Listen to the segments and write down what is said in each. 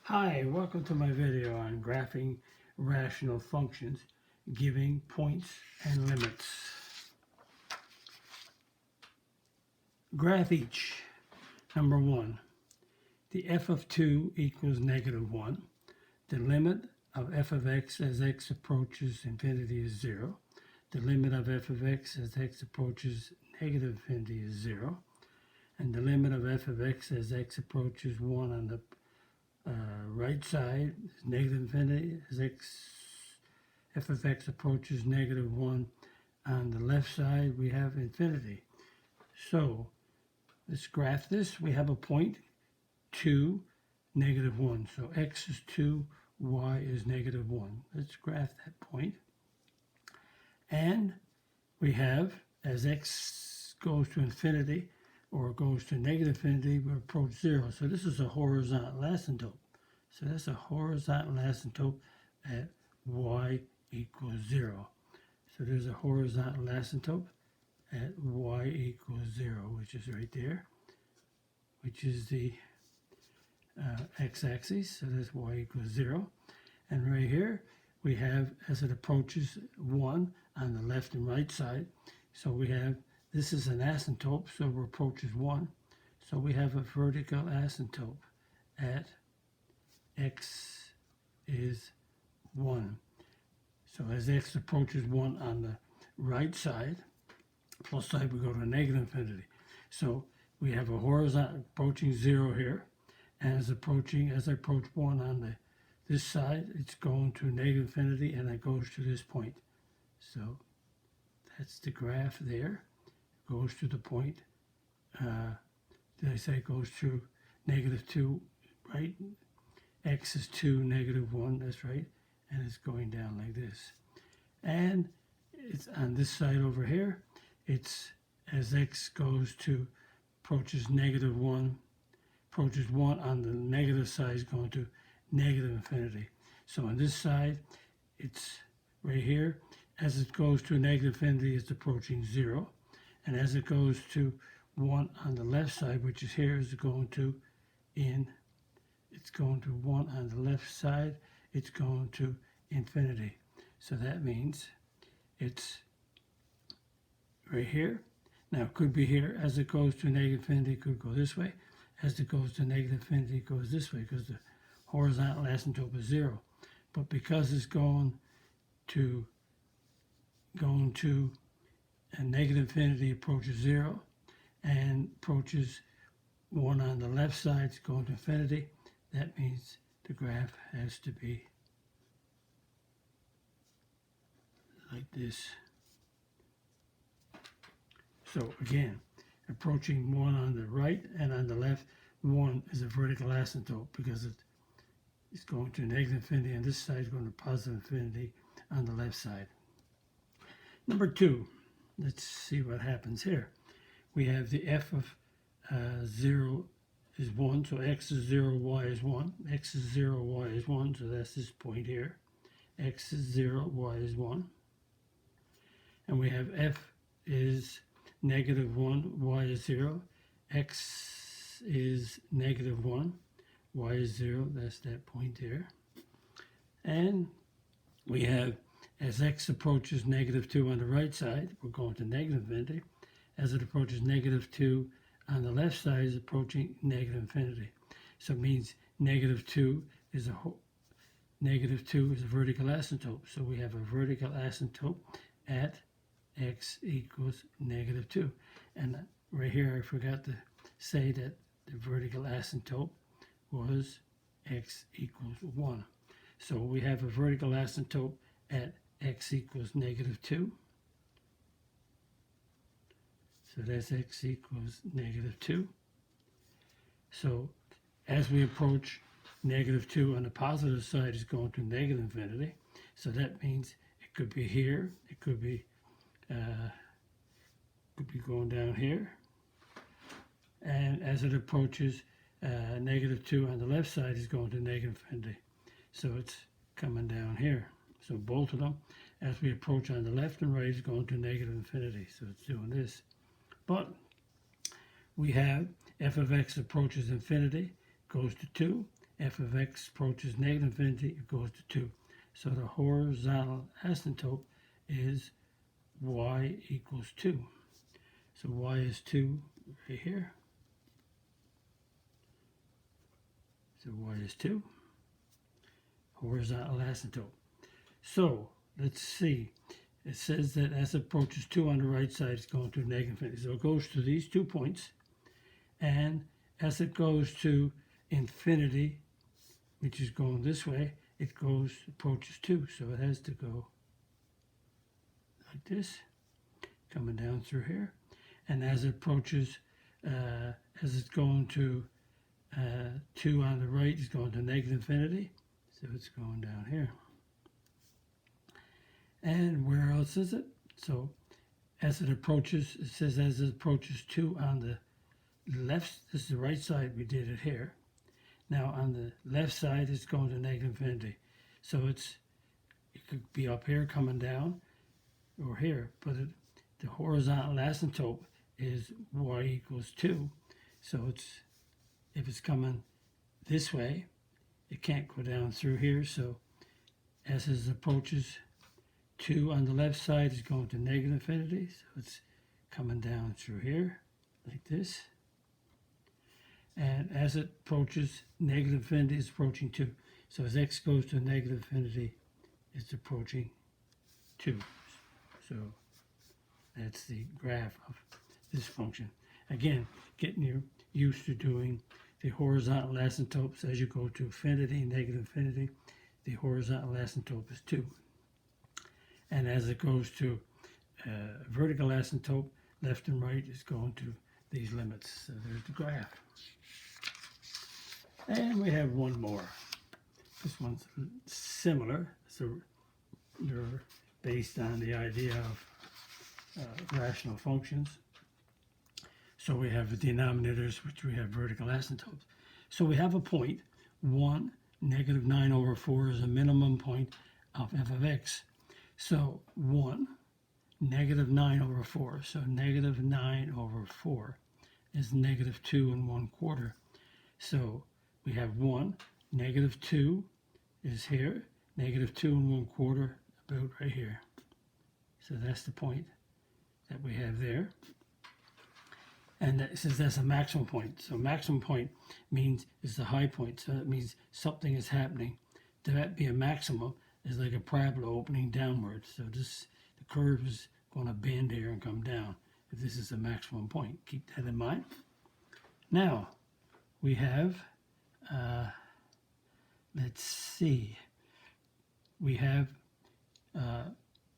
Hi, welcome to my video on graphing rational functions, giving points and limits. Graph each. Number 1. The f of 2 equals -1. The limit of f of x as x approaches infinity is 0. The limit of f of x as x approaches negative infinity is 0. And the limit of f of x as x approaches 1 on the right side is negative infinity as f of x approaches -1. On the left side we have infinity. So let's graph this. We have a point 2, -1. So x is 2, y is -1. Let's graph that point. And we have, as x goes to infinity or goes to negative infinity, we approach 0. So this is a horizontal asymptote. So that's a horizontal asymptote at y equals 0. So there's a horizontal asymptote at y equals 0, which is right there, which is the x-axis. So that's y equals 0. And right here we have, as it approaches 1 on the left and right side, so we have, this is an asymptote, so it approaches 1. So we have a vertical asymptote at x is 1. So as x approaches 1 on the right side, plus side, we go to negative infinity. So we have a horizontal approaching 0 here, and as I approach 1 on this side, it's going to negative infinity, and it goes to this point. So that's the graph there. It goes to the point. Did I say it goes to -2, right? X is 2, -1, that's right. And it's going down like this. And it's on this side over here, it's as x goes to, approaches -1, approaches 1 on the negative side is going to negative infinity. So on this side, it's right here. As it goes to negative infinity, it's approaching 0. And as it goes to 1 on the left side, which is here, is going to it's going to 1 on the left side, it's going to infinity. So that means it's right here. Now it could be here. As it goes to negative infinity, it could go this way. As it goes to negative infinity, it goes this way because the horizontal asymptote is 0. But because it's going to a negative infinity, approaches 0 and approaches 1 on the left side, it's going to infinity. That means the graph has to be like this. So again, approaching 1 on the right and on the left, 1 is a vertical asymptote because it's going to negative infinity, and this side is going to positive infinity on the left side. Number 2, let's see what happens here. We have the f of 0 is 1, so x is 0, y is 1. X is 0, y is 1, so that's this point here. X is 0, y is 1. And we have f is -1, y is 0. X is -1, y is 0, that's that point there. And we have, as x approaches -2 on the right side, we're going to negative infinity. As it approaches -2 on the left side, is approaching negative infinity. So it means -2 is a vertical asymptote. So we have a vertical asymptote at x equals -2. And right here, I forgot to say that the vertical asymptote was x equals 1. So we have a vertical asymptote at x equals -2. So that's x equals -2. So as we approach -2 on the positive side is going to negative infinity. So that means it could be here, it could be going down here. And as it approaches -2 on the left side is going to negative infinity. So it's coming down here. So both of them, as we approach on the left and right, is going to negative infinity. So it's doing this. But we have f of x approaches infinity, goes to 2, f of x approaches negative infinity, it goes to 2. So the horizontal asymptote is y equals 2. So y is 2 right here. So y is 2. Horizontal asymptote. So let's see. It says that as it approaches 2 on the right side, it's going to negative infinity. So it goes to these 2 points. And as it goes to infinity, which is going this way, it approaches 2. So it has to go like this, coming down through here. And as it approaches, as it's going to 2 on the right, it's going to negative infinity. So it's going down here. And where else is it? So as it approaches, it says as it approaches 2 on the left, this is the right side, we did it here. Now on the left side, it's going to negative infinity. So it could be up here coming down or here, but the horizontal asymptote is y equals 2. So if it's coming this way, it can't go down through here. So as it approaches 2 on the left side, is going to negative infinity. So it's coming down through here like this. And as it approaches negative infinity, it's approaching 2. So as x goes to negative infinity, it's approaching 2. So that's the graph of this function. Again, getting you used to doing the horizontal asymptotes as you go to infinity, negative infinity. The horizontal asymptote is 2. And as it goes to vertical asymptote, left and right is going to these limits. So there's the graph. And we have one more. This one's similar. So they're based on the idea of rational functions. So we have the denominators, which we have vertical asymptotes. So we have a point, 1, negative 9 over 4 is a minimum point of f of x. So 1, negative 9 over 4. So negative 9 over 4 is negative 2 1/4. So we have 1, negative 2 is here, negative 2 1/4 about right here. So that's the point that we have there. And that says that's a maximum point. So maximum point means it's the high point. So that means something is happening. To that be a maximum is like a parabola opening downwards. So the curve is going to bend here and come down. If this is the maximum point, keep that in mind. Now we have, let's see, we have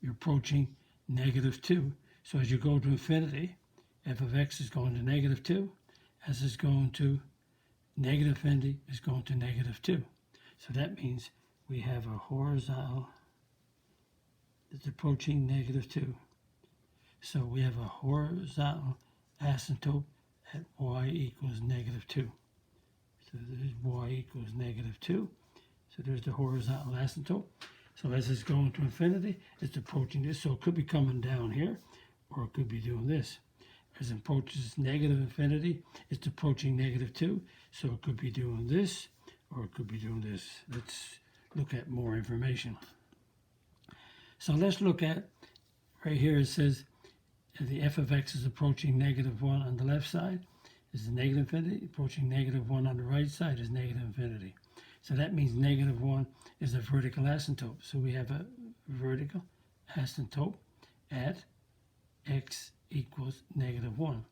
you're approaching negative 2. So as you go to infinity, f of x is going to negative 2. As it's going to negative infinity, is going to negative 2. So that means we have a horizontal that's approaching negative 2. So we have a horizontal asymptote at y equals negative 2. So there's y equals negative 2. So there's the horizontal asymptote. So as it's going to infinity, it's approaching this. So it could be coming down here, or it could be doing this. As it approaches negative infinity, it's approaching negative 2. So it could be doing this, or it could be doing this. Let's look at more information. So let's look at, right here it says the f of x is approaching negative 1 on the left side is negative infinity. Approaching negative 1 on the right side is negative infinity. So that means negative 1 is a vertical asymptote. So we have a vertical asymptote at x equals negative 1.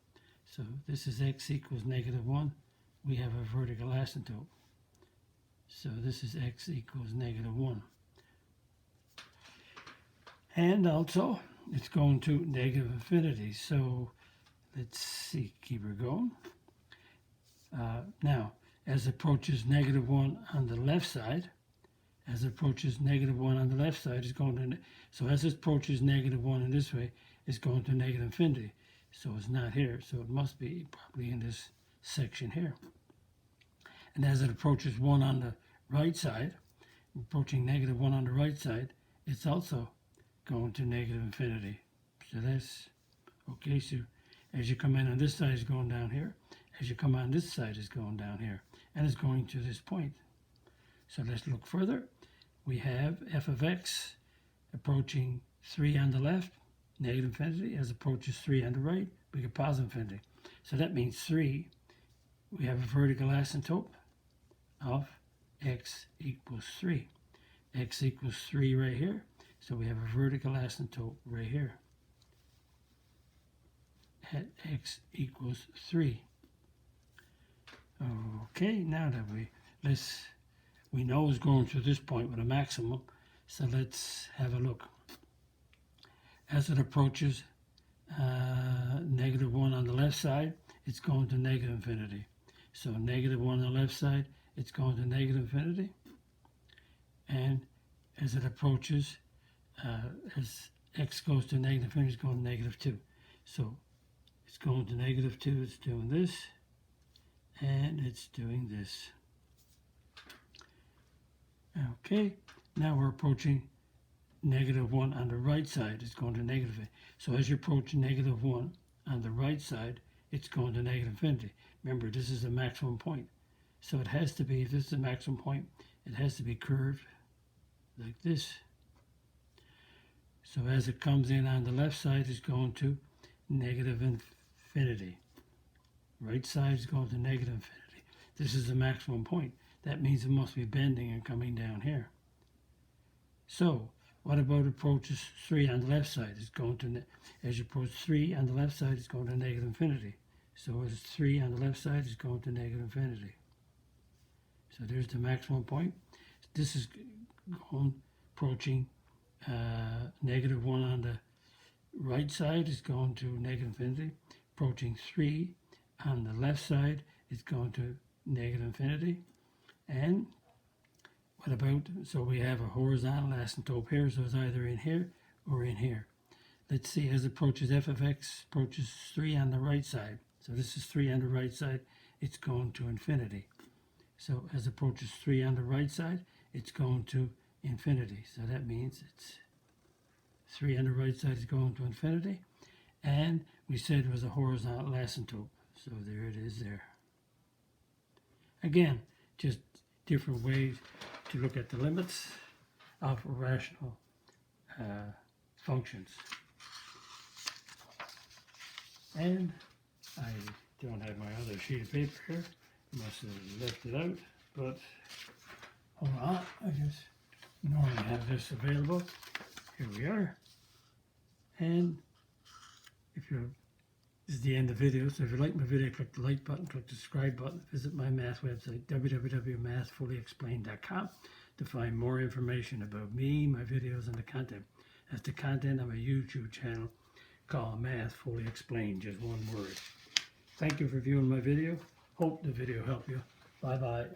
So this is x equals negative 1. We have a vertical asymptote. So this is x equals negative 1. And also, it's going to negative infinity. So let's see, keep her going. Now, as it approaches negative 1 on the left side, as it approaches negative 1 on the left side, it's going to, so as it approaches negative 1 in this way, it's going to negative infinity. So it's not here, so it must be probably in this section here. And as it approaches 1 on the right side, approaching negative 1 on the right side, it's also going to negative infinity. So that's okay. So as you come in on this side, it's going down here. As you come on this side, it's going down here. And it's going to this point. So let's look further. We have f of x approaching 3 on the left, negative infinity, as approaches 3 on the right, we get positive infinity. So that means 3, we have a vertical asymptote of x equals 3. X equals 3 right here, so we have a vertical asymptote right here at x equals 3. Okay, now that we know it's going through this point with a maximum, so let's have a look. As it approaches negative 1 on the left side, it's going to negative infinity. So negative 1 on the left side, it's going to negative infinity. And as it approaches, as x goes to negative infinity, it's going to negative 2. So it's going to negative 2, it's doing this, and it's doing this. Okay, now we're approaching negative 1 on the right side, it's going to negative infinity. So as you approach negative 1 on the right side, it's going to negative infinity. Remember, this is the maximum point. So it has to be, if this is the maximum point, it has to be curved like this. So as it comes in on the left side, it's going to negative infinity. Right side is going to negative infinity. This is the maximum point. That means it must be bending and coming down here. So what about approaches 3 on the left side? It's going to, as you approach 3 on the left side, it's going to negative infinity. So as 3 on the left side, it's going to negative infinity. So there's the maximum point. This is going, approaching negative 1 on the right side, is going to negative infinity. Approaching 3 on the left side, it's going to negative infinity. And what about, so we have a horizontal asymptote here, so it's either in here or in here. Let's see, as it approaches f of x, approaches 3 on the right side. So this is 3 on the right side, it's going to infinity. So as it approaches 3 on the right side, it's going to infinity. So that means it's 3 on the right side is going to infinity. And we said it was a horizontal asymptote. So there it is there. Again, just different ways to look at the limits of rational functions. And I don't have my other sheet of paper here. Must have left it out, but hold on, I just normally have this available. Here we are. And if you're, this is the end of the video, so if you like my video, click the like button, click the subscribe button, visit my math website, www.mathfullyexplained.com, to find more information about me, my videos, and the content. That's the content of my YouTube channel called Math Fully Explained, just one word. Thank you for viewing my video. Hope the video helped you. Bye-bye.